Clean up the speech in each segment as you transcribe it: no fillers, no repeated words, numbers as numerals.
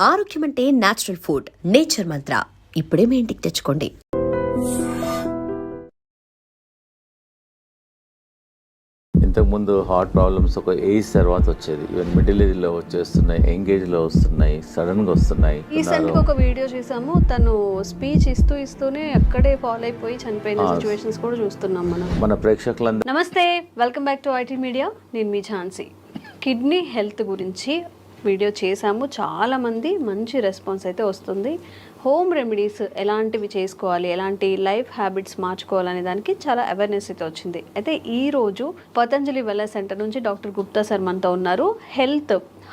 ఆరోగ్యం అంటే natural food. Nature మంత్ర ఇప్పుడే మీ ఇంటికి తెచ్చుకోండి. ఇంతకుముందు హార్ట్ ప్రాబ్లమ్స్ ఒక ఏజ్ తర్వాత వచ్చేది, ఈవెన్ మిడిల్ ఏజ్లో వచ్చేస్తున్నాయి, ఎంగేజ్లో వస్తున్నాయి, సడన్గా వస్తున్నాయి. రీసెంట్గా ఒక వీడియో చూసాము, తను స్పీచ్ ఇస్తూనే అక్కడే ఫాలో అయిపోయి చనిపోయిన సిచ్యువేషన్స్ కూడా చూస్తున్నాం మన ప్రేక్షకులందరూ. నమస్తే, welcome back to IT media. నేను మీ ఝాన్సీ. కిడ్నీ హెల్త్ గురించి వీడియో చేశాము, చాలామంది మంచి రెస్పాన్స్ అయితే వస్తుంది. హోమ్ రెమెడీస్ ఎలాంటివి చేసుకోవాలి, ఎలాంటి లైఫ్ హ్యాబిట్స్ మార్చుకోవాలనే దానికి చాలా అవేర్నెస్ అయితే వచ్చింది. అయితే ఈరోజు పతంజలి వెల్నెస్ సెంటర్ నుంచి డాక్టర్ గుప్తా సార్ మనతో ఉన్నారు.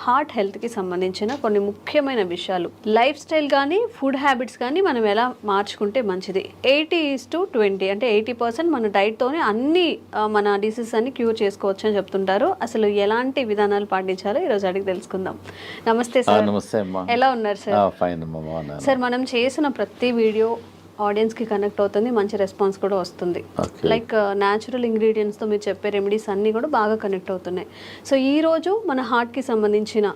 హార్ట్ హెల్త్కి సంబంధించిన కొన్ని ముఖ్యమైన విషయాలు, లైఫ్ స్టైల్ కానీ ఫుడ్ హ్యాబిట్స్ కానీ మనం ఎలా మార్చుకుంటే మంచిది. 80:20 అంటే 80% మన డైట్తోనే అన్ని మన డిసీజెస్ అన్ని క్యూర్ చేసుకోవచ్చు అని చెప్తుంటారు. అసలు ఎలాంటి విధానాలు పాటించాలో ఈరోజు అడిగి తెలుసుకుందాం. నమస్తే సార్. నమస్తే అమ్మా. ఎలా ఉన్నారు సార్? ఫైన్ అమ్మా. సార్, మనం చేసిన ప్రతి వీడియో ఆడియన్స్కి కనెక్ట్ అవుతుంది, మంచి రెస్పాన్స్ కూడా వస్తుంది. లైక్ న్యాచురల్ ఇంగ్రీడియంట్స్తో మీరు చెప్పే రెమెడీస్ అన్నీ కూడా బాగా కనెక్ట్ అవుతున్నాయి. సో ఈరోజు మన హార్ట్కి సంబంధించిన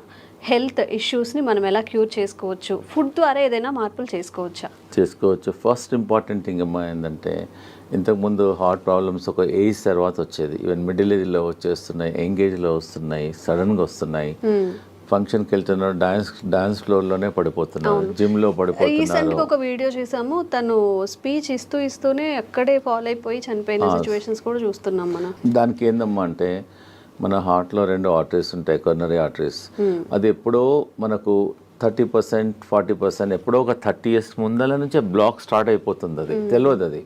హెల్త్ ఇష్యూస్ని మనం ఎలా క్యూర్ చేసుకోవచ్చు, ఫుడ్ ద్వారా ఏదైనా మార్పులు చేసుకోవచ్చు. ఫస్ట్ ఇంపార్టెంట్ థింగ్ అమ్మా ఏంటంటే, ఇంతకుముందు హార్ట్ ప్రాబ్లమ్స్ ఒక ఏజ్ తర్వాత వచ్చేది, ఈవెన్ మిడిల్ ఏజ్లో వచ్చేస్తున్నాయి, ఎంగేజ్లో వస్తున్నాయి, సడన్గా వస్తున్నాయి. ఫంక్షన్కి వెళ్తున్నారు, డాన్స్ ఫ్లోర్లోనే పడిపోతున్నారు, జిమ్లో పడిపోతున్నారు. రీసెంట్గా ఒక వీడియో చూసాము, తను స్పీచ్ ఇస్తూనే అక్కడే ఫాలో అయిపోయి చనిపోయిన సిచ్యువేషన్స్ కూడా చూస్తున్నాం మనం. దానికి ఏందమ్మా అంటే, మన హార్ట్లో 2 ఆర్టరీస్ ఉంటాయి, కొర్నరీ ఆర్టరీస్. అది ఎప్పుడో మనకు 30%, 40%, ఎప్పుడో ఒక 30 years ముందల నుంచే బ్లాక్ స్టార్ట్ అయిపోతుంది. అది తెలియదు. అది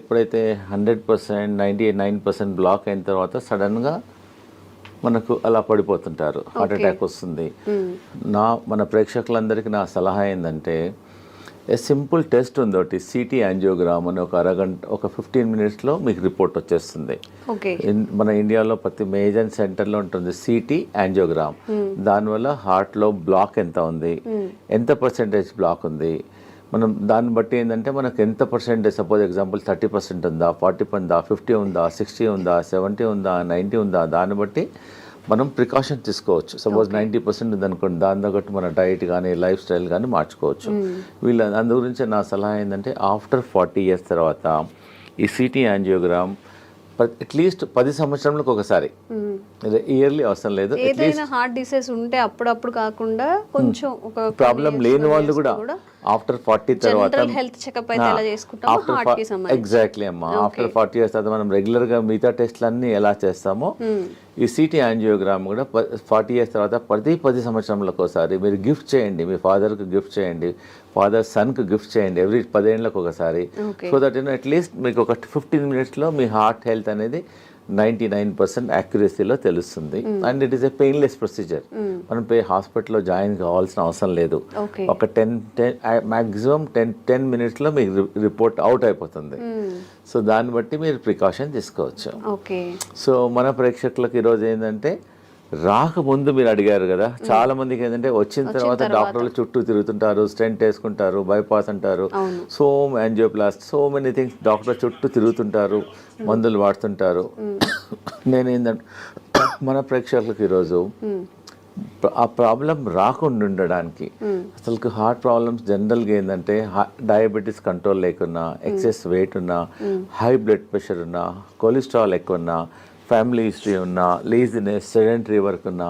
ఎప్పుడైతే 100%, 99% బ్లాక్ అయిన తర్వాత సడన్గా మనకు అలా పడిపోతుంటారు, హార్ట్ అటాక్ వస్తుంది. మన ప్రేక్షకులందరికీ నా సలహా ఏంటంటే, సింపుల్ టెస్ట్ ఉంది ఒకటి, సిటీ యాంజియోగ్రామ్ అని. ఒక అరగంట, ఒక 15 minutesలో మీకు రిపోర్ట్ వచ్చేస్తుంది. మన ఇండియాలో ప్రతి మేజర్ సెంటర్లో ఉంటుంది సిటీ యాంజియోగ్రామ్. దానివల్ల హార్ట్లో బ్లాక్ ఎంత ఉంది, ఎంత పర్సెంటేజ్ బ్లాక్ ఉంది, మనం దాన్ని బట్టి ఏంటంటే మనకు ఎంత పర్సెంటేజ్, సపోజ్ ఎగ్జాంపుల్ 30% ఉందా, 40 ఉందా, 50 ఉందా, 60 ఉందా, 70 ఉందా, 90 ఉందా, దాన్ని బట్టి మనం ప్రికాషన్ తీసుకోవచ్చు. సపోజ్ 90% ఉందనుకోండి, దాని తగ్గట్టు మన డైట్ కానీ లైఫ్ స్టైల్ కానీ మార్చుకోవచ్చు. అందు గురించి నా సలహా ఏంటంటే, ఆఫ్టర్ 40 years తర్వాత ఈ సిటీ యాంజియోగ్రామ్ అట్లీస్ట్ 10 సంవత్సరాలకు ఒకసారి, ఇయర్లీ అవసరం లేదు. ఏదైనా హార్ట్ డిసీజ్ ఉంటే అప్పుడప్పుడు కాకుండా కొంచెం ఒక ప్రాబ్లం లేని వాళ్ళు కూడా ఆఫ్టర్ 40 తర్వాత హెల్త్ చెకప్ అయితే ఎలా చేసుకుంటామో హార్ట్ కి సంబంధించి. ఎగ్జాక్ట్లీ అమ్మా. ఆఫ్టర్ 40 years తర్వాత మనం రెగ్యులర్గా మిగతా టెస్ట్లన్నీ ఎలా చేస్తామో, ఈ సిటీ యాంజియోగ్రామ్ కూడా 40 years తర్వాత ప్రతి 10 సంవత్సరాలకు ఒకసారి మీరు గిఫ్ట్ చేయండి. మీ ఫాదర్కి గిఫ్ట్ చేయండి, ఫాదర్ సన్కి గిఫ్ట్ చేయండి, ఎవ్రీ 10 ఏళ్ళకు ఒకసారి. సో దట్ అట్లీస్ట్ మీకు ఒక 15 minutesలో మీ హార్ట్ హెల్త్ అనేది 99% యాక్యురసీలో తెలుస్తుంది. And it is a painless procedure. మనం హాస్పిటల్లో జాయిన్ కావాల్సిన అవసరం లేదు. ఒక 10 minutesలో మీకు రిపోర్ట్ అవుట్ అయిపోతుంది. సో దాన్ని బట్టి మీరు ప్రికాషన్ తీసుకోవచ్చు. సో మన ప్రేక్షకులకు ఈరోజు ఏంటంటే, రాకముందు మీరు అడిగారు కదా, చాలా మందికి ఏంటంటే వచ్చిన తర్వాత డాక్టర్లు చుట్టూ తిరుగుతుంటారు, స్టెంట్ వేసుకుంటారు, బైపాస్ అంటారు, so angioplasty, so many things, doctor చుట్టూ తిరుగుతుంటారు, మందులు వాడుతుంటారు. నేనేంటంటే, మన ప్రేక్షకులకు ఈరోజు ఆ ప్రాబ్లం రాకుండా ఉండడానికి, అసలు హార్ట్ ప్రాబ్లమ్స్ జనరల్గా ఏంటంటే, డయాబెటీస్ కంట్రోల్ లేకున్నా, ఎక్సెస్ వెయిట్ ఉన్నా, హై బ్లడ్ ప్రెషర్ ఉన్నా, కొలెస్ట్రాల్ ఎక్కువ ఉన్నా, ఫ్యామిలీ హిస్టరీ ఉన్నా, లేజినెస్, సెడెంటరీ వర్క్ ఉన్నా,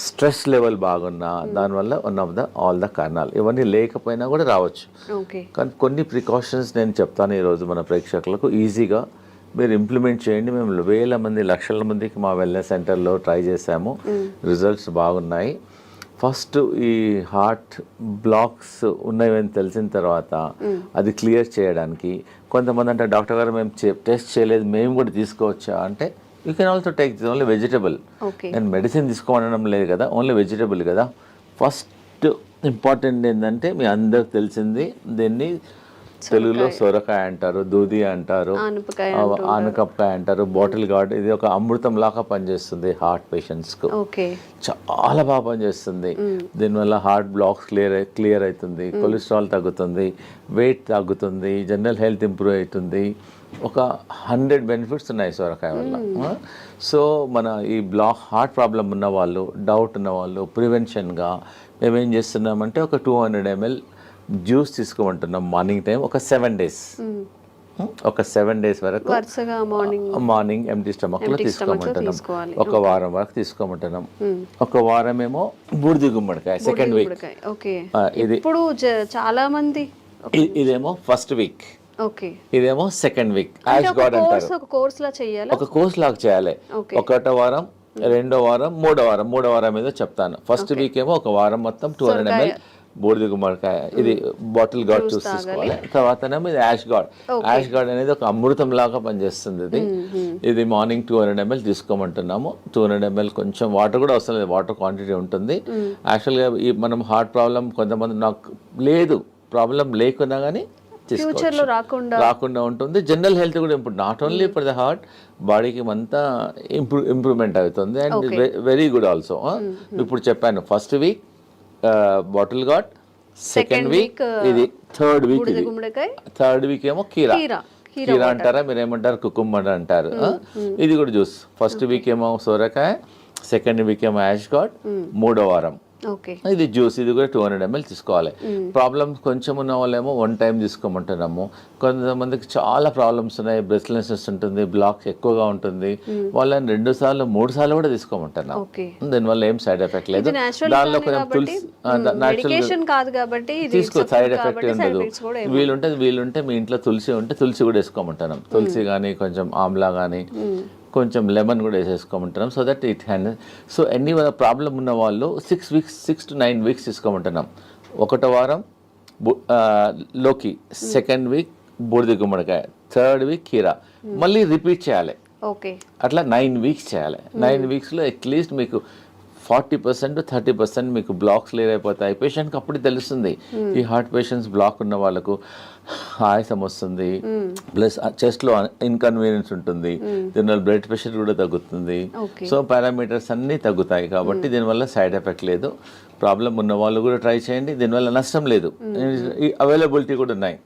స్ట్రెస్ లెవెల్ బాగున్నా, దానివల్ల ఆల్ ద కారణాలు. ఇవన్నీ లేకపోయినా కూడా రావచ్చు. కానీ కొన్ని ప్రికాషన్స్ నేను చెప్తాను ఈరోజు మన ప్రేక్షకులకు, ఈజీగా మీరు ఇంప్లిమెంట్ చేయండి. మేము వేల మంది, లక్షల మందికి మా వెల్నెస్ సెంటర్లో ట్రై చేసాము, రిజల్ట్స్ బాగున్నాయి. ఫస్ట్ ఈ హార్ట్ బ్లాక్స్ ఉన్నాయని తెలిసిన తర్వాత అది క్లియర్ చేయడానికి, కొంతమంది అంటే, డాక్టర్ గారు మేము టెస్ట్ చేయలేదు, మేము కూడా తీసుకోవచ్చా అంటే, you can also take this only vegetable. నేను మెడిసిన్ తీసుకోవడం లేదు కదా, ఓన్లీ వెజిటబుల్ కదా. ఫస్ట్ ఇంపార్టెంట్ ఏంటంటే, మీ అందరికి తెలిసింది, దీన్ని తెలుగులో సొరకాయ అంటారు, దూది అంటారు, ఆనపకాయ అంటారు, బాటిల్ గార్డ్. ఇది ఒక అమృతం లాగా పనిచేస్తుంది హార్ట్ పేషెంట్స్కు. చాలా బాగా పనిచేస్తుంది. దీనివల్ల హార్ట్ బ్లాక్స్ క్లియర్ అవుతుంది, కొలెస్ట్రాల్ తగ్గుతుంది, వెయిట్ తగ్గుతుంది, జనరల్ హెల్త్ ఇంప్రూవ్ అవుతుంది. ఒక 100 బెనిఫిట్స్ ఉన్నాయి సొరకాయ వల్ల. సో మన ఈ హార్ట్ ప్రాబ్లం ఉన్న వాళ్ళు, డౌట్ ఉన్న వాళ్ళు, ప్రివెన్షన్గా మేమేం చేస్తున్నామంటే ఒక 200 ml జ్యూస్ తీసుకోమంటున్నాం మార్నింగ్ టైం ఒక 7 days. ఒక 7 days వరకు వరుసగా మార్నింగ్ ఎంటీ స్టమక్లో తీసుకోమంటున్నాం. ఒక వారం వరకు తీసుకోమంటున్నాం. ఒక వారం ఏమో బూడిద గుమ్మడికాయ సెకండ్ వీక్. ఓకే. ఇది ఇప్పుడు చాలా మంది ఇదేమో ఫస్ట్ వీక్, ఓకే, ఇదేమో సెకండ్ వీక్. యాష్ గార్డ్ అంటారు. ఒక కోర్స్ లా చేయాలి, ఒక కోర్స్ లాగా చేయాలి. ఒకటో వారం, రెండో వారం, మూడో వారం ఏదో చెప్తాను. ఫస్ట్ వీక్ ఏమో ఒక వారం మొత్తం 200 ml బూడిద గుమ్మడికాయ, ఇది బాటిల్ గార్డ్ జ్యూస్ తీసుకోవాలి. తర్వాతనేమో ఇది యాష్ గార్డ్. యాష్ గార్డ్ అనేది ఒక అమృతం లాగా పనిచేస్తుంది. ఇది మార్నింగ్ 200 ml తీసుకోమంటున్నాము. 200 ml కొంచెం వాటర్ కూడా అవసరం లేదు, వాటర్ క్వాంటిటీ ఉంటుంది. యాక్చువల్గా ఈ మనం హార్ట్ ప్రాబ్లం కొంతమంది నాకు లేదు, ప్రాబ్లం లేకున్నా కానీ ఫ్యూచర్ లో రాకుండా ఉంటుంది. జనరల్ హెల్త్ కూడా ఇప్పుడు not only for the heart, బాడీకి అంతా ఇంప్రూవ్మెంట్ అవుతుంది. And very good also. ఇప్పుడు చెప్పాను first week bottle gourd, second week ఇది, థర్డ్ వీక్ ఏమో కీరా అంటారా, మీరు ఏమంటారు కుకుంబర్ అంటారు. ఇది కూడా జ్యూస్. ఫస్ట్ వీక్ ఏమో సోరకాయ, సెకండ్ వీక్ ఏమో యాష్ గార్డ్, మూడో వారం ఇది జ్యూస్. ఇది కూడా 200 ml తీసుకోవాలి. ప్రాబ్లమ్స్ కొంచెం ఉన్న వాళ్ళేమో 1 time తీసుకోమంటున్నాము. కొంతమందికి చాలా ప్రాబ్లమ్స్ ఉన్నాయి, బ్రెస్ట్లెస్నెస్ ఉంటుంది, బ్లాక్స్ ఎక్కువగా ఉంటుంది, వాళ్ళని 2 సార్లు 3 సార్లు కూడా తీసుకోమంటున్నాం. దీనివల్ల ఏం సైడ్ ఎఫెక్ట్ లేదు. దానిలో కొంచెం తులసి తీసుకో, సైడ్ ఎఫెక్ట్ ఉండదు. వీలుంటే మీ ఇంట్లో తులసి ఉంటే తులసి కూడా వేసుకోమంటున్నాం. తులసి కానీ కొంచెం ఆమ్లా కానీ కొంచెం లెమన్ కూడా వేసేసుకోమంటున్నాం. So that it hand. So ఎన్ని ప్రాబ్లం ఉన్న వాళ్ళు 6 to 9 weeks తీసుకోమంటున్నాం. ఒకటో వారం లోకి, సెకండ్ వీక్ బూడిద గుమ్మడికాయ, థర్డ్ వీక్ కీరా, మళ్ళీ రిపీట్ చేయాలి. అట్లా 9 weeks చేయాలి. 9 weeksలో అట్లీస్ట్ మీకు 40% to 30% మీకు బ్లాక్స్ క్లియర్ అయిపోతాయి. పేషెంట్కి అప్పుడు తెలుస్తుంది. ఈ హార్ట్ పేషెంట్స్ బ్లాక్ ఉన్న వాళ్ళకు ఆయాసం వస్తుంది, ప్లస్ చెస్ట్లో ఇన్కన్వీనియన్స్ ఉంటుంది, దీనివల్ల బ్లడ్ ప్రెషర్ కూడా తగ్గుతుంది. సో పారామీటర్స్ అన్నీ తగ్గుతాయి. కాబట్టి దీనివల్ల సైడ్ ఎఫెక్ట్ లేదు. ప్రాబ్లం ఉన్న వాళ్ళు కూడా ట్రై చేయండి, దీనివల్ల నష్టం లేదు. అవైలబిలిటీ కూడా ఉన్నాయి.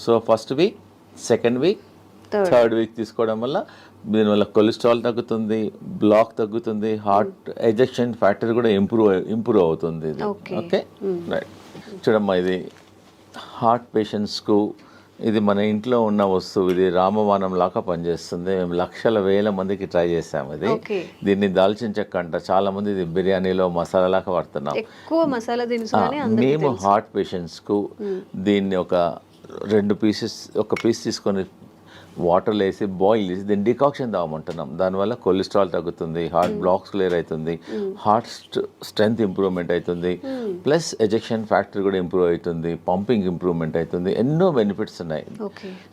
So first week, second week, third week తీసుకోవడం వల్ల దీనివల్ల కొలెస్ట్రాల్ తగ్గుతుంది, బ్లాక్ తగ్గుతుంది, హార్ట్ ఎజెక్షన్ ఫ్యాక్టర్ కూడా ఇంప్రూవ్ అవుతుంది. ఇది ఓకే రైట్. చూడమ్మా, ఇది హార్ట్ పేషెంట్స్కు ఇది మన ఇంట్లో ఉన్న వస్తువు. ఇది రామబాణం లాగా పనిచేస్తుంది. మేము లక్షల వేల మందికి ట్రై చేసాము. ఇది దీన్ని దాల్చిన చెక్క అంట. చాలా మంది ఇది బిర్యానీలో మసాలా లాగా వాడుతున్నాం. మేము హార్ట్ పేషెంట్స్కు దీన్ని ఒక 2 pieces, ఒక పీస్ తీసుకొని వాటర్లో వేసి బాయిల్ చేసి దీన్ని డికాక్షన్ తాగమంటున్నాం. దానివల్ల కొలెస్ట్రాల్ తగ్గుతుంది, హార్ట్ బ్లాక్స్ క్లియర్ అవుతుంది, హార్ట్ స్ట్రెంగ్త్ ఇంప్రూవ్మెంట్ అవుతుంది, ప్లస్ ఎజెక్షన్ ఫ్యాక్టర్ కూడా ఇంప్రూవ్ అవుతుంది, పంపింగ్ ఇంప్రూవ్మెంట్ అవుతుంది. ఎన్నో బెనిఫిట్స్ ఉన్నాయి.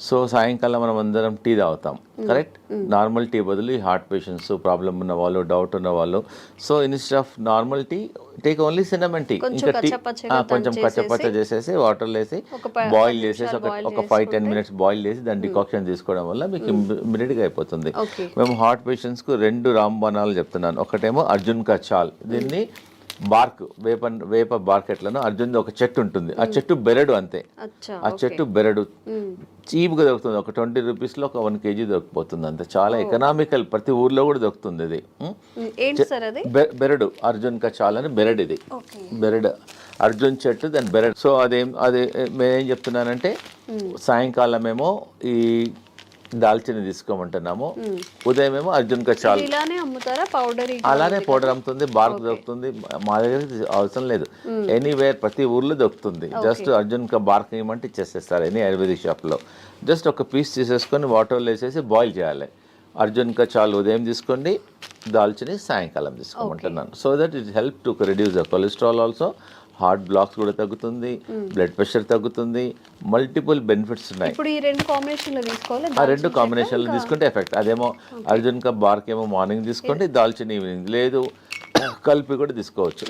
సో సాయంకాలం మనం అందరం టీ తాగుతాం, కరెక్ట్? నార్మల్ టీ బదులు ఈ హార్ట్ పేషెంట్స్, ప్రాబ్లం ఉన్న వాళ్ళు, డౌట్ ఉన్న వాళ్ళు, so instead of normal tea take only cinnamon tea. ఇంకా టీ కొంచెం కచ్చపచ్చ చేసేసి వాటర్లో వేసి బాయిల్ చేసేసి ఒక 5-10 minutes బాయిల్ చేసి దాన్ని డికాక్షన్ తీసుకోవడం వల్ల మీకు ఇమ్మీడియట్గా అయిపోతుంది. మేము హార్ట్ పేషెంట్స్కు 2 రాంబాణాలు చెప్తున్నాను. ఒకటేమో అర్జున్ కా చాల్. దీన్ని బార్క్, వేప బార్క్ ఎట్లనో అర్జున్ ఒక చెట్టు ఉంటుంది. ఆ చెట్టు బెరడు అంతే. ఆ చెట్టు బెరడు చీప్గా దొరుకుతుంది. ఒక 20 rupeesలో ఒక 1 kg దొరికిపోతుంది అంతే. చాలా ఎకనామికల్, ప్రతి ఊర్లో కూడా దొరుకుతుంది. ఇది బెరడు, అర్జున్ కా చాల్ అని బెరడు. ఇది బెరడు, అర్జున్ చెట్టు, దాని బెరడు. సో అదే నేనేం చెప్తున్నానంటే సాయంకాలం ఏమో ఈ దాల్చిన తీసుకోమంటున్నాము, ఉదయం ఏమో అర్జున్ కా చాల్. అలానే పౌడర్ అమ్ముతుంది, బార్క్ దొరుకుతుంది. మా దగ్గర అవసరం లేదు, ఎనీవేర్ ప్రతి ఊర్లో దొరుకుతుంది. జస్ట్ అర్జున్ కా బార్క్ ఏమంటే ఇచ్చేసేస్తారు ఎనీ ఆయుర్వేదిక్ షాప్లో. జస్ట్ ఒక పీస్ తీసేసుకొని వాటర్లో వేసేసి బాయిల్ చేయాలి. అర్జున్ కా చాల్ ఉదయం తీసుకోండి, దాల్చిని సాయంకాలం తీసుకోమంటున్నాను. So that it help to reduce the cholesterol also, heart blocks కూడా తగ్గుతుంది, బ్లడ్ ప్రెషర్ తగ్గుతుంది, మల్టిపుల్ బెనిఫిట్స్ ఉన్నాయి. ఇప్పుడు ఈ 2 కాంబినేషన్లో తీసుకోవాలి. ఆ 2 కాంబినేషన్లో తీసుకుంటే ఎఫెక్ట్. అదేమో అర్జున్ కా బార్క్ ఏమో మార్నింగ్ తీసుకోండి, దాల్చిన ఈవినింగ్, లేదు కలిపి కూడా తీసుకోవచ్చు.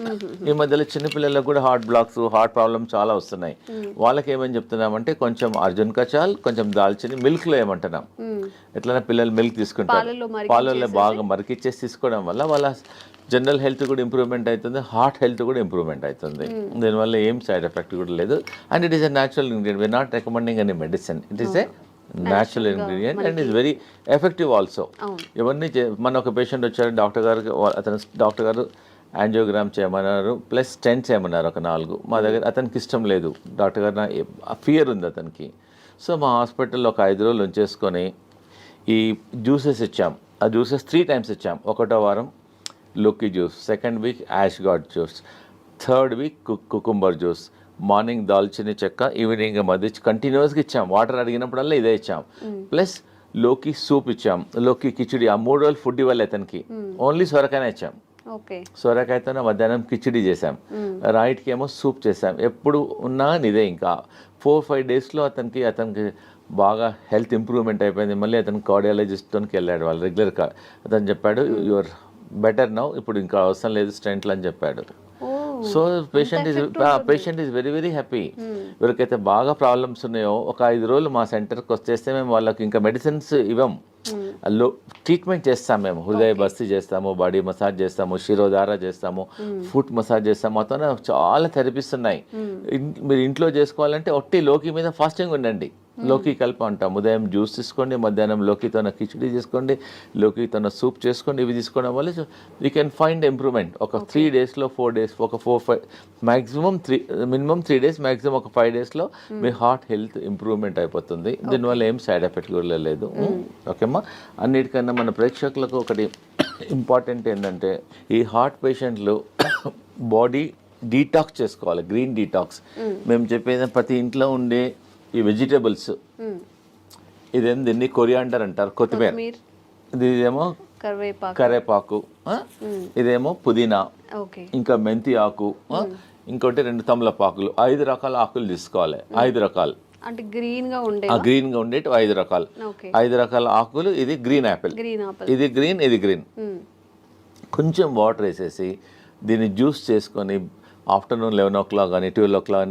ఈ మధ్యలో చిన్నపిల్లలకు కూడా హార్ట్ బ్లాక్స్, హార్ట్ ప్రాబ్లమ్ చాలా వస్తున్నాయి. వాళ్ళకి ఏమని చెప్తున్నామంటే కొంచెం అర్జున్ కా చాల్, కొంచెం దాల్చిని మిల్క్లో ఏమంటున్నాం. ఎట్లైనా పిల్లలు మిల్క్ తీసుకుంటారు, పాలల్లో బాగా మరికిచ్చేసి తీసుకోవడం వల్ల వాళ్ళ జనరల్ హెల్త్ కూడా ఇంప్రూవ్మెంట్ అవుతుంది, హార్ట్ హెల్త్ కూడా ఇంప్రూవ్మెంట్ అవుతుంది. దీనివల్ల ఏం సైడ్ ఎఫెక్ట్ కూడా లేదు. And it is a natural ingredient. We are not recommending any medicine. It is a natural ingredient and is very effective also. ఇవన్నీ మన ఒక పేషెంట్ వచ్చారు, డాక్టర్ గారు యాంజియోగ్రామ్ చేయమన్నారు, ప్లస్ స్టెంట్ చేయమన్నారు ఒక 4. మా దగ్గర అతనికి ఇష్టం లేదు, డాక్టర్ గారు ఫియర్ ఉంది అతనికి. సో మా హాస్పిటల్లో ఒక 5 రోజులు ఉంచేసుకొని ఈ జ్యూసెస్ ఇచ్చాం. ఆ జ్యూసెస్ 3 times ఇచ్చాం. 1వ వారం లోకి juice, 2nd week ash gourd juice, 3rd week cucumber juice, morning దాల్చిని చెక్క, ఈవినింగ్ మధ్య కంటిన్యూస్గా ఇచ్చాం. వాటర్ అడిగినప్పుడల్లా ఇదే ఇచ్చాం. ప్లస్ లోకి సూప్ ఇచ్చాం, లోకి కిచిడి. ఆ 3 రోజులు ఫుడ్ ఇవ్వాలి అతనికి, ఓన్లీ సొరకాయనే ఇచ్చాం. సొరకాయతోనే మధ్యాహ్నం కిచిడి చేసాం, రైట్కి ఏమో సూప్ చేసాం. ఎప్పుడు ఉన్నా ఇదే. ఇంకా 4-5 డేస్లో అతనికి బాగా హెల్త్ ఇంప్రూవ్మెంట్ అయిపోయింది. మళ్ళీ అతను కార్డియాలజిస్ట్తోకి వెళ్ళాడు వాళ్ళు రెగ్యులర్గా. అతను చెప్పాడు యువర్ బెటర్ నౌ, ఇప్పుడు ఇంకా అవసరం లేదు స్టెంట్లు అని చెప్పాడు. So patient is very very happy. ఎవరికైతే బాగా ప్రాబ్లమ్స్ ఉన్నాయో ఒక 5 రోజులు మా సెంటర్కి వచ్చేస్తే మేము వాళ్ళకి ఇంకా మెడిసిన్స్ ఇవ్వం, ట్రీట్మెంట్ చేస్తాం. మేము హృదయ బస్తి చేస్తాము, బాడీ మసాజ్ చేస్తాము, శిరోధార చేస్తాము, ఫుట్ మసాజ్ చేస్తాము. మొత్తం చాలా థెరపీస్ ఉన్నాయి. మీరు ఇంట్లో చేసుకోవాలంటే ఒట్టి లోకి మీద ఫాస్టింగ్ ఉండండి. లోకి కలిపి అంటాం. ఉదయం జ్యూస్ తీసుకోండి, మధ్యాహ్నం లోకితోన కిచిడి చేసుకోండి, లోకితోన సూప్ చేసుకోండి. ఇవి తీసుకోవడం వల్ల యూ కెన్ ఫైండ్ ఇంప్రూవ్మెంట్. ఒక 3 డేస్లో 4 డేస్, ఒక 4-5 మినిమం 3 డేస్, మ్యాక్సిమం ఒక 5 డేస్లో మీ హార్ట్ హెల్త్ ఇంప్రూవ్మెంట్ అయిపోతుంది. దీనివల్ల ఏం సైడ్ ఎఫెక్ట్ కూడా లేదు. ఓకేమ్మా. అన్నిటికన్నా మన ప్రేక్షకులకు ఒకటి ఇంపార్టెంట్ ఏంటంటే, ఈ హార్ట్ పేషెంట్లు బాడీ డీటాక్స్ చేసుకోవాలి, గ్రీన్ డీటాక్స్. మేము చెప్పేది ప్రతి ఇంట్లో ఉండే ఈ వెజిటేబుల్స్, ఇదేం దీన్ని కొరియాండర్ అంటారు, కొత్తిమీర. ఇదేమో కరేపాకు, ఇదేమో పుదీనా, ఇంకా మెంతి ఆకు, ఇంకోటి 2 తమలపాకులు. 5 రకాల ఆకులు తీసుకోవాలి. 5 రకాలు అంటే గ్రీన్ గా ఉండేటి 5 రకాలు. 5 రకాల ఆకులు. ఇది గ్రీన్ యాపిల్, ఇది గ్రీన్, ఇది గ్రీన్. కొంచెం వాటర్ వేసేసి దీన్ని జ్యూస్ చేసుకొని ఆఫ్టర్నూన్ 11 o'clock కానీ 12 o'clock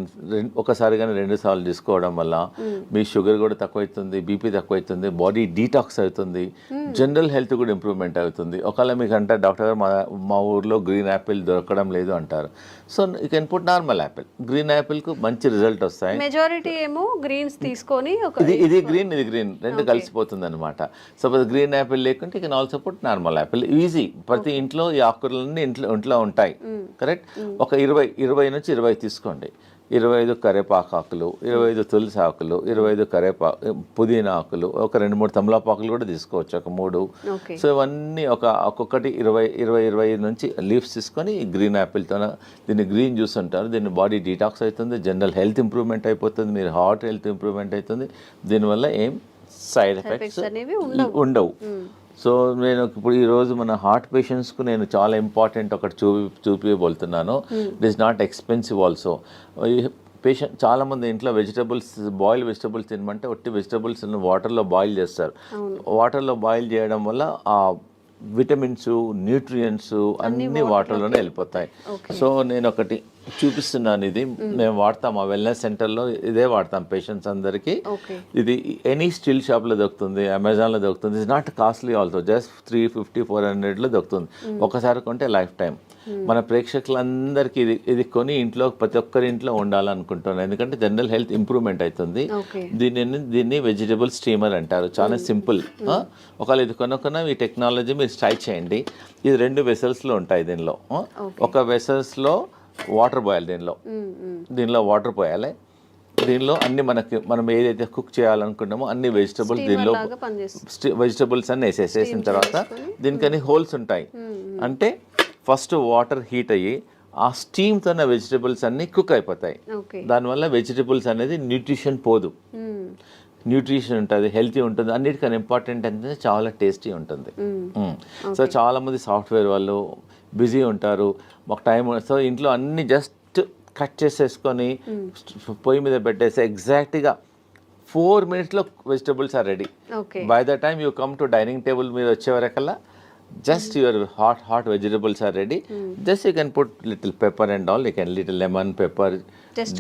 ఒకసారి కానీ 2 సార్లు తీసుకోవడం వల్ల మీ షుగర్ కూడా తక్కువవుతుంది, బీపీ తక్కువవుతుంది, బాడీ డీటాక్స్ అవుతుంది, జనరల్ హెల్త్ కూడా ఇంప్రూవ్మెంట్ అవుతుంది. ఒకవేళ మీకు అంటే డాక్టర్ గారు మా ఊర్లో గ్రీన్ యాపిల్ దొరకడం లేదు అంటారు. So you can put normal apple. Green యాపిల్కు మంచి రిజల్ట్ వస్తాయి. మెజారిటీ ఏమో గ్రీన్స్ తీసుకొని ఇది గ్రీన్, ఇది గ్రీన్, 2 కలిసిపోతుంది అనమాట. సపోజ్ గ్రీన్ యాపిల్ లేకుంటే you can also put normal Apple. Easy. ప్రతి ఇంట్లో ఈ ఆకుకూరలన్నీ ఇంట్లో ఉంటాయి. కరెక్ట్. ఒక 20 నుంచి 20 తీసుకోండి. 25 కరేపాకు ఆకులు, 25 తులసి ఆకులు, 25 పుదీనా ఆకులు, ఒక 2-3 తమలపాకులు కూడా తీసుకోవచ్చు, ఒక 3. సో ఇవన్నీ ఒక్కొక్కటి 20 నుంచి లీవ్స్ తీసుకొని గ్రీన్ యాపిల్తో దీన్ని గ్రీన్ జ్యూస్ అంటారు. దీన్ని బాడీ డీటాక్స్ అవుతుంది, జనరల్ హెల్త్ ఇంప్రూవ్మెంట్ అయిపోతుంది, మీరు హార్ట్ హెల్త్ ఇంప్రూవ్మెంట్ అవుతుంది. దీనివల్ల ఏం సైడ్ ఎఫెక్ట్స్ ఉండవు. సో నేను ఇప్పుడు ఈరోజు మన హార్ట్ పేషెంట్స్కు నేను చాలా ఇంపార్టెంట్ ఒకటి చూపించబోతున్నాను. It is not expensive also. Patient చాలామంది ఇంట్లో బాయిల్ వెజిటబుల్స్ తినమంటే ఒట్టి వెజిటబుల్స్ వాటర్లో బాయిల్ చేస్తారు. వాటర్లో బాయిల్ చేయడం వల్ల ఆ విటమిన్స్, న్యూట్రియంట్స్ అన్నీ వాటర్లోనే వెళ్ళిపోతాయి. సో నేను ఒకటి చూపిస్తున్నాను. ఇది మేము వాడతాం, ఆ వెల్నెస్ సెంటర్లో ఇదే వాడతాం పేషెంట్స్ అందరికీ. ఇది ఎనీ స్టీల్ షాప్లో దొరుకుతుంది, అమెజాన్లో దొరుకుతుంది. It's not costly also, just 350-400లో దొరుకుతుంది. ఒకసారి కొంటే లైఫ్ టైం. మన ప్రేక్షకులందరికీ ఇది ఇంట్లో ప్రతి ఒక్కరి ఇంట్లో ఉండాలనుకుంటున్నాను, ఎందుకంటే జనరల్ హెల్త్ ఇంప్రూవ్మెంట్ అవుతుంది. దీన్ని వెజిటబుల్ స్టీమర్ అంటారు. చాలా సింపుల్. ఒకవేళ ఇది కొనుక్కున్న ఈ టెక్నాలజీ మీరు ట్రై చేయండి. ఇది 2 వెసల్స్లో ఉంటాయి. దీనిలో ఒక వెసల్స్లో వాటర్ పోయాలి, దీనిలో వాటర్ పోయాలి. దీనిలో అన్ని మనం ఏదైతే కుక్ చేయాలనుకున్నామో అన్ని వెజిటబుల్స్ అన్ని వేసేసిన తర్వాత దీనికని హోల్స్ ఉంటాయి. అంటే ఫస్ట్ వాటర్ హీట్ అయ్యి ఆ స్టీమ్తోనే వెజిటబుల్స్ అన్ని కుక్ అయిపోతాయి. దానివల్ల వెజిటబుల్స్ అనేది న్యూట్రిషన్ పోదు, న్యూట్రిషన్ ఉంటుంది, హెల్తీ ఉంటుంది. అన్నిటికన్నా ఇంపార్టెంట్ అంటే చాలా టేస్టీ ఉంటుంది. సో చాలామంది సాఫ్ట్వేర్ వాళ్ళు బిజీ ఉంటారు, మాకు టైం. సో ఇంట్లో అన్ని జస్ట్ కట్ చేసేసుకొని పొయ్యి మీద పెట్టేసి ఎగ్జాక్ట్గా 4 minutesలో vegetables are ready. By the time you come to dining table మీద వచ్చే వరకల్లా just your hot vegetables are ready. Just you can put little pepper and all, you can little lemon, pepper,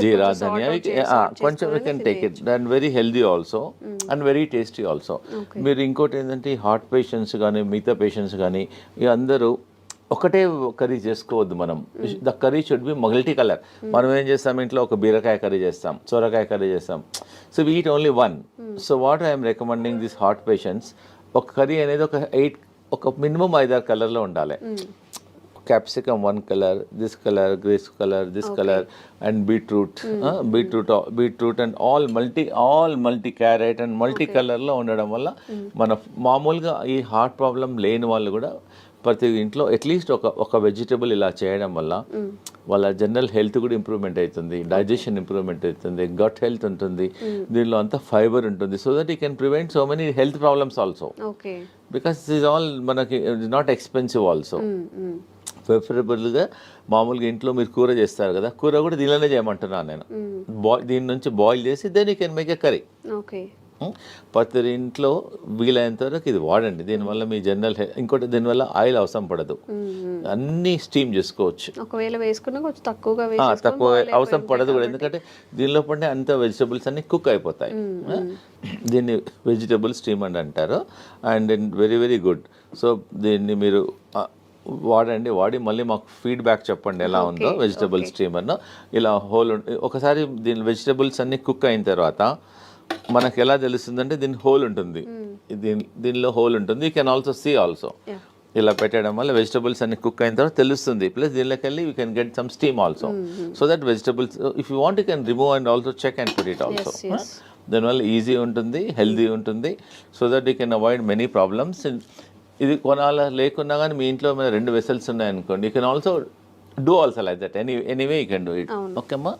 jeera, dhania, కొంచెం you can take it. Then very healthy also and very tasty also. మీరు ఇంకోటి ఏంటంటే heart patients కానీ మిగతా patients కానీ అందరూ ఒకటే curry చేసుకోవద్దు. మనం the curry should be multi colour. మనం ఏం చేస్తాం, ఇంట్లో ఒక బీరకాయ కర్రీ చేస్తాం, సొరకాయ కర్రీ చేస్తాం. So we eat only one. So what I'm recommending this heart patients, ఒక కర్రీ అనేది ఒక మినిమం 5-6 కలర్లో ఉండాలి. capsicum one color, this color, this color, and beetroot and all multi carrot and multi color లో ఉండడం వల్ల మన మామూలుగా ఈ హార్ట్ ప్రాబ్లం లేని వాళ్ళు కూడా ప్రతి ఇంట్లో అట్లీస్ట్ ఒక వెజిటబుల్ ఇలా చేయడం వల్ల వాళ్ళ జనరల్ హెల్త్ కూడా ఇంప్రూవ్మెంట్ అవుతుంది, డైజెషన్ ఇంప్రూవ్మెంట్ అవుతుంది, గట్ హెల్త్ ఉంటుంది, దీనిలో అంతా ఫైబర్ ఉంటుంది. So that you can prevent so many health problems also, because this all మనకి ఇట్స్ నాట్ ఎక్స్పెన్సివ్ ఆల్సో. ప్రిఫరబుల్గా మామూలుగా ఇంట్లో మీరు కూర చేస్తారు కదా, కూర కూడా దీనిలోనే చేయమంటున్నాను నేను. దీని నుంచి బాయిల్ చేసి then you can make a curry. ప్రతి ఇంట్లో వీలైనంత వరకు ఇది వాడండి. దీనివల్ల మీ జనరల్ ఇంకోటి దీనివల్ల ఆయిల్ అవసరం పడదు, అన్నీ స్టీమ్ చేసుకోవచ్చు. ఒకవేళ వేసుకున్నా కొంచెం తక్కువ అవసరం పడదు కూడా, ఎందుకంటే దీనిలో పడిన అంత వెజిటబుల్స్ అన్ని కుక్ అయిపోతాయి. దీన్ని వెజిటబుల్ స్టీమ్ అని అంటారు. And very very good. So దీన్ని మీరు వాడి మళ్ళీ మాకు ఫీడ్బ్యాక్ చెప్పండి ఎలా ఉందో వెజిటబుల్ స్టీమర్ను. ఇలా హోల్ ఒకసారి దీని వెజిటబుల్స్ అన్ని కుక్ అయిన తర్వాత మనకు ఎలా తెలుస్తుందంటే దీని హోల్ ఉంటుంది, దీనిలో హోల్ ఉంటుంది. You can also see also. ఇలా పెట్టడం వల్ల వెజిటబుల్స్ అన్ని కుక్ అయిన తర్వాత తెలుస్తుంది. ప్లస్ దీనిలోకి వెళ్ళి you can get some steam also. So that vegetables if you want you can remove and also check and put it also. దానివల్ల ఈజీ ఉంటుంది, హెల్దీ ఉంటుంది. So that you can avoid many problems. ఇది కొనాల లేకున్నా కానీ మీ ఇంట్లో మన 2 vessels ఉన్నాయనుకోండి, you can also do also like that. Anyway you can do it. Okay అమ్మా.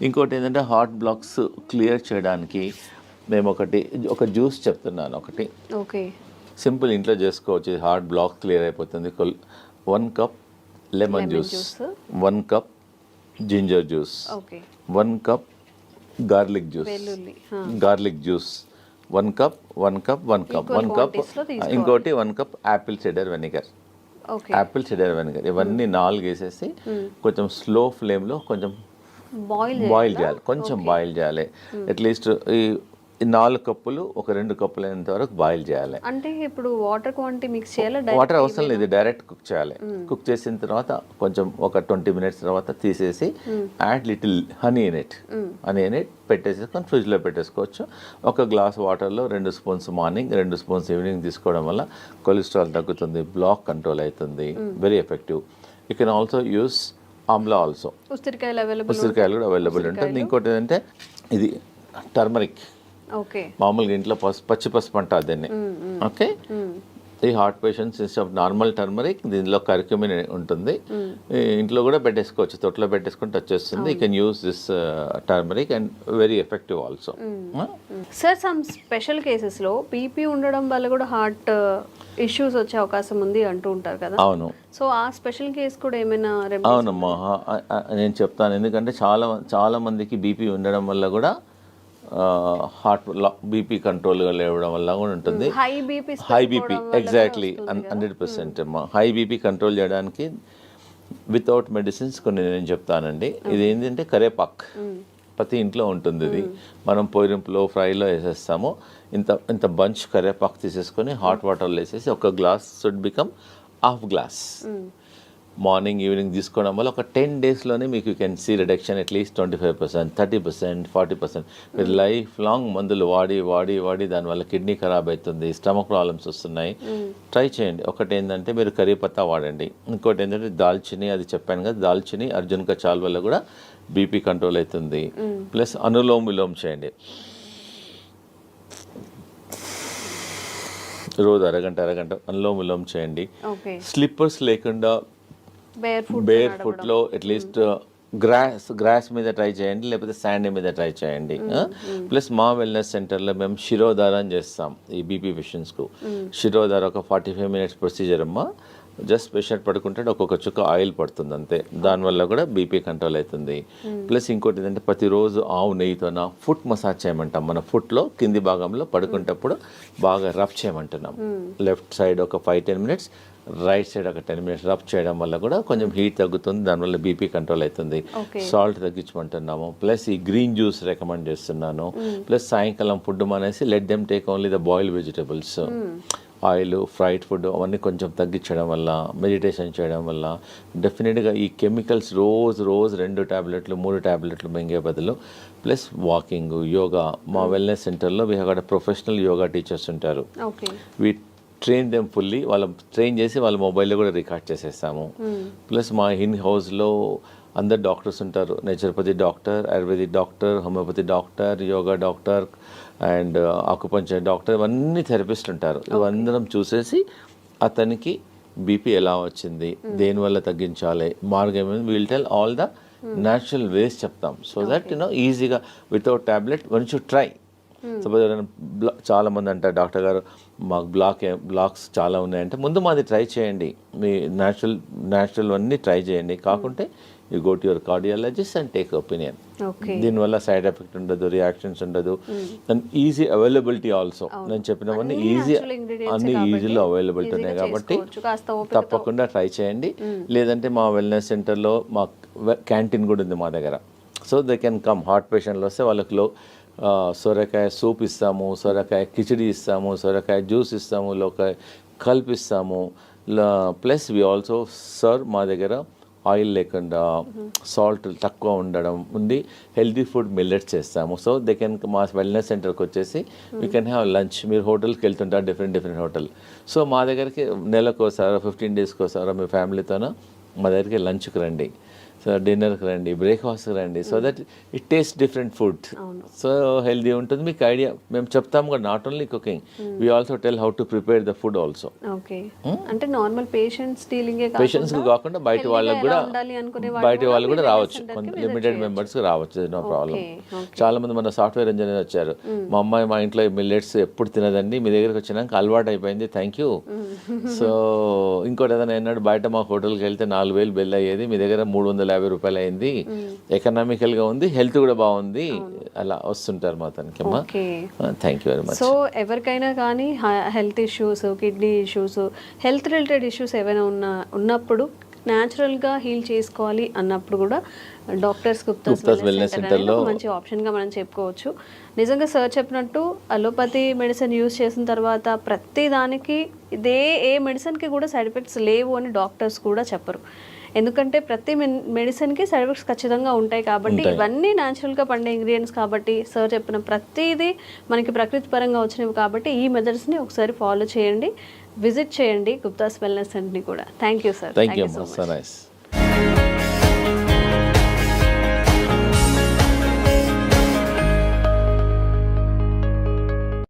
ఇంకోటి ఏంటంటే హార్ట్ బ్లాక్స్ క్లియర్ చేయడానికి మేము ఒక జ్యూస్ చెప్తున్నాను. ఒకటి సింపుల్ ఇంట్లో చేసుకోవచ్చు, హార్ట్ బ్లాక్ క్లియర్ అయిపోతుంది. 1 cup lemon juice, 1 cup ginger juice, 1 cup garlic juice, 1 cup ఇంకోటి 1 కప్ యాపిల్ సిడర్ వెనిగర్. ఇవన్నీ 4 వేసేసి కొంచెం స్లో ఫ్లేమ్లో కొంచెం బాయిల్ చేయాలి, కొంచెం బాయిల్ చేయాలి. అట్లీస్ట్ ఈ 4 కప్పులు ఒక 2 కప్పులు అయినంత వరకు బాయిల్ చేయాలి. అంటే ఇప్పుడు వాటర్ క్వాంటిటీ మిక్స్ చేయాలి? వాటర్ అవసరం లేదు, డైరెక్ట్ కుక్ చేయాలి. కుక్ చేసిన తర్వాత కొంచెం ఒక 20 మినిట్స్ తర్వాత తీసేసి add little honey in it పెట్టేసుకొని ఫ్రిడ్జ్లో పెట్టేసుకోవచ్చు. ఒక గ్లాస్ వాటర్లో 2 స్పూన్స్ మార్నింగ్, 2 స్పూన్స్ ఈవినింగ్ తీసుకోవడం వల్ల కొలెస్ట్రాల్ తగ్గుతుంది, బ్లాక్ కంట్రోల్ అవుతుంది. Very effective. You can also use Amla also. ఉసిరికాయలు కూడా అవైలబుల్ ఉంటుంది. ఇంకోటి ఏంటంటే ఇది టర్మరిక్. మామూలుగా ఇంట్లో పచ్చి పసుపు అంటారు దీన్ని. ఓకే, ఈ heart patients instead of normal turmeric దీనిలో కర్క్యూమిన్ ఉంటుంది. ఇంట్లో కూడా పెట్టేసుకోవచ్చు, తొట్లో పెట్టేసుకుంటే వచ్చేస్తుంది. You can use this turmeric and very effective also. Sir, some special కేసెస్లో బీపీ ఉండడం వల్ల కూడా హార్ట్ ఇష్యూస్ వచ్చే అవకాశం ఉంది అంటూ ఉంటారు కదా. అవును. సో ఆ స్పెషల్ కేసు కూడా ఏమైనా? అవునమ్మా, నేను చెప్తాను. ఎందుకంటే చాలా మందికి బీపీ ఉండడం వల్ల కూడా హార్ట్ బీపీ కంట్రోల్గా లేవడం వల్ల కూడా ఉంటుంది. హై బీపీ ఎగ్జాక్ట్లీ 100% అమ్మా. హై బీపీ కంట్రోల్ చేయడానికి వితౌట్ మెడిసిన్స్ కొన్ని నేను చెప్తానండి. ఇది ఏంటంటే కరేపాక్ ప్రతి ఇంట్లో ఉంటుంది. ఇది మనం పొయ్యింపులో ఫ్రైలో వేసేస్తాము. ఇంత బంచ్ కరేపాక్ తీసేసుకొని హాట్ వాటర్లో వేసేసి ఒక glass should become half glass morning evening తీసుకోవడం వల్ల ఒక 10 డేస్లోనే మీకు you can see reduction at least 25%, 30%, 40%. మీరు లైఫ్ లాంగ్ మందులు వాడి దానివల్ల కిడ్నీ ఖరాబ్ అవుతుంది, స్టమక్ ప్రాబ్లమ్స్ వస్తున్నాయి. ట్రై చేయండి. ఒకటి ఏంటంటే మీరు కరీ పత్తా వాడండి. ఇంకోటి ఏంటంటే దాల్చిని, అది చెప్పాను కదా, దాల్చిని అర్జున్ కచాల్ వల్ల కూడా బీపీ కంట్రోల్ అవుతుంది. ప్లస్ అనులోమ్ విలోమ్ చేయండి రోజు అరగంట అనులోమ్ విలోమ్ చేయండి. స్లిప్పర్స్ లేకుండా బేర్ ఫుట్లో అట్లీస్ట్ గ్రాస్ మీద ట్రై చేయండి, లేకపోతే శాండ్ మీద ట్రై చేయండి. ప్లస్ మా వెల్నెస్ సెంటర్లో మేము శిరోధారం చేస్తాం ఈ బీపీ పేషెంట్స్కు. శిరోధార ఒక 45 మినిట్స్ ప్రొసీజర్ అమ్మా. జస్ట్ పేషెంట్ పడుకుంటే ఒక్కొక్క చుక్క ఆయిల్ పడుతుంది అంతే. దానివల్ల కూడా బీపీ కంట్రోల్ అవుతుంది. ప్లస్ ఇంకోటి ఏంటంటే ప్రతిరోజు ఆవు నెయ్యితోన ఫుట్ మసాజ్ చేయమంటాం. మన ఫుట్లో కింది భాగంలో పడుకుంటప్పుడు బాగా రఫ్ చేయమంటున్నాం. లెఫ్ట్ సైడ్ ఒక 5-10 మినిట్స్, రైట్ సైడ్ ఒక 10 మినిట్స్ రబ్ చేయడం వల్ల కూడా కొంచెం హీట్ తగ్గుతుంది, దానివల్ల బీపీ కంట్రోల్ అవుతుంది. సాల్ట్ తగ్గించమంటున్నాము. ప్లస్ ఈ గ్రీన్ జ్యూస్ రికమెండ్ చేస్తున్నాను. ప్లస్ సాయంకాలం ఫుడ్ మానేసి let them take only the boiled vegetables. Oil, fried food అవన్నీ కొంచెం తగ్గించడం వల్ల, మెడిటేషన్ చేయడం వల్ల డెఫినెట్గా ఈ కెమికల్స్ రోజు 2 టాబ్లెట్లు 3 టాబ్లెట్లు మింగే బదులు ప్లస్ వాకింగ్, యోగా. మా వెల్నెస్ సెంటర్లో we have got professional yoga teachers ఉంటారు. ట్రైన్ దెమ్ ఫుల్లీ, ట్రైన్ చేసి వాళ్ళ మొబైల్లో కూడా రికార్డ్ చేసేస్తాము. ప్లస్ మా ఇన్ హౌస్లో అందరు డాక్టర్స్ ఉంటారు, naturopathy doctor, ayurvedic doctor, homeopathy doctor, yoga doctor and acupuncture doctor, ఇవన్నీ థెరపిస్ట్ ఉంటారు. ఇవందరం చూసేసి అతనికి బీపీ ఎలా వచ్చింది, దేనివల్ల తగ్గించాలి, మార్గం will tell all the natural ways చెప్తాం. సో దట్ ఈజీగా without tablet once you try. Suppose చాలా మంది అంటారు డాక్టర్ గారు మాకు బ్లాక్స్ చాలా ఉన్నాయంటే, ముందు మాది ట్రై చేయండి, మీ న్యాచురల్ అన్నీ ట్రై చేయండి. కాకుంటే you go to your cardiologist and take opinion. దీనివల్ల సైడ్ ఎఫెక్ట్ ఉండదు, రియాక్షన్స్ ఉండదు, అండ్ ఈజీ అవైలబిలిటీ ఆల్సో. నేను చెప్పినవన్నీ అన్ని ఈజీలో అవైలబిలిటీ ఉన్నాయి కాబట్టి తప్పకుండా ట్రై చేయండి. లేదంటే మా వెల్నెస్ సెంటర్లో మా క్యాంటీన్ కూడా ఉంది మా దగ్గర. So they can come. Heart పేషెంట్లు వస్తే వాళ్ళకి సొరకాయ సూప్ ఇస్తాము, సొరకాయ కిచిడి ఇస్తాము, సొరకాయ జ్యూస్ ఇస్తాము, లోకాయ కల్పిస్తాము. ప్లస్ వి ఆల్సో సర్వ్ మా దగ్గర ఆయిల్ లేకుండా సాల్ట్ తక్కువ ఉండడం ఉంది, హెల్తీ ఫుడ్ మిల్లెట్స్ చేస్తాము. సో దే కెన్ మా వెల్నెస్ సెంటర్కి వచ్చేసి వీ కెన్ హ్యావ్ లంచ్. మీరు హోటల్కి వెళ్తుంటారు, డిఫరెంట్ హోటల్. సో మా దగ్గరికి నెలకోసారో 15 డేస్కి ఒకసారో మీ ఫ్యామిలీతోనో మా దగ్గరికి లంచ్కి రండి, సో డిన్నర్కి రండి, బ్రేక్ఫాస్ట్కి రండి. So that it taste different food, so healthy ఉంటుంది. మీకు ఐడియా మేము చెప్తాము కూడా, not only cooking, we also tell how to prepare the food also. Okay, అంటే నార్మల్ పేషెంట్స్కి కాకుండా బయట వాళ్ళకి కూడా రావచ్చు, లిమిటెడ్ మెంబర్స్కి రావచ్చు, నో ప్రాబ్లం. చాలా మంది మన సాఫ్ట్వేర్ ఇంజనీర్ వచ్చారు, మా అమ్మాయి మా ఇంట్లో మిల్లెట్స్ ఎప్పుడు తినదండి, మీ దగ్గరికి వచ్చినాక అలవాటు అయిపోయింది, థ్యాంక్ యూ. సో ఇంకోటి ఏదైనా అన్నాడు, బయట మా హోటల్కి వెళ్తే 4,000 బిల్ అయ్యేది, మీ దగ్గర 350 రూపాయలు అయింది, ఎకనామికల్గా ఉంది, హెల్త్ కూడా బాగుంది, అలా వస్తుంటారు మా తనకి. అమ్మా thank you very much. So ఎవరికైనా కానీ health issues, kidney issues, health related issues ఏవైనా ఉన్నప్పుడు న్యాచురల్గా హీల్ చేసుకోవాలి అన్నప్పుడు కూడా డాక్టర్స్ గుప్తాస్ వెల్నెస్ సెంటర్లో మంచి ఆప్షన్గా మనం చెప్పుకోవచ్చు. నిజంగా సార్ చెప్పినట్టు అలోపతి మెడిసిన్ యూజ్ చేసిన తర్వాత ప్రతి దానికి ఏ మెడిసిన్కి కూడా సైడ్ ఎఫెక్ట్స్ లేవు అని డాక్టర్స్ కూడా చెప్పరు. ఎందుకంటే ప్రతి మెడిసిన్కి సైడ్ ఎఫెక్ట్స్ ఖచ్చితంగా ఉంటాయి కాబట్టి, ఇవన్నీ న్యాచురల్గా పండే ఇంగ్రీడియంట్స్ కాబట్టి, సార్ చెప్పిన ప్రతిదీ మనకి ప్రకృతి పరంగా వచ్చినవి కాబట్టి ఈ మెథడ్స్ని ఒకసారి ఫాలో చేయండి, విజిట్ చేయండి గుప్తాస్ వెల్నెస్ సెంటర్ని కూడా. Thank you sir. Thank you so much.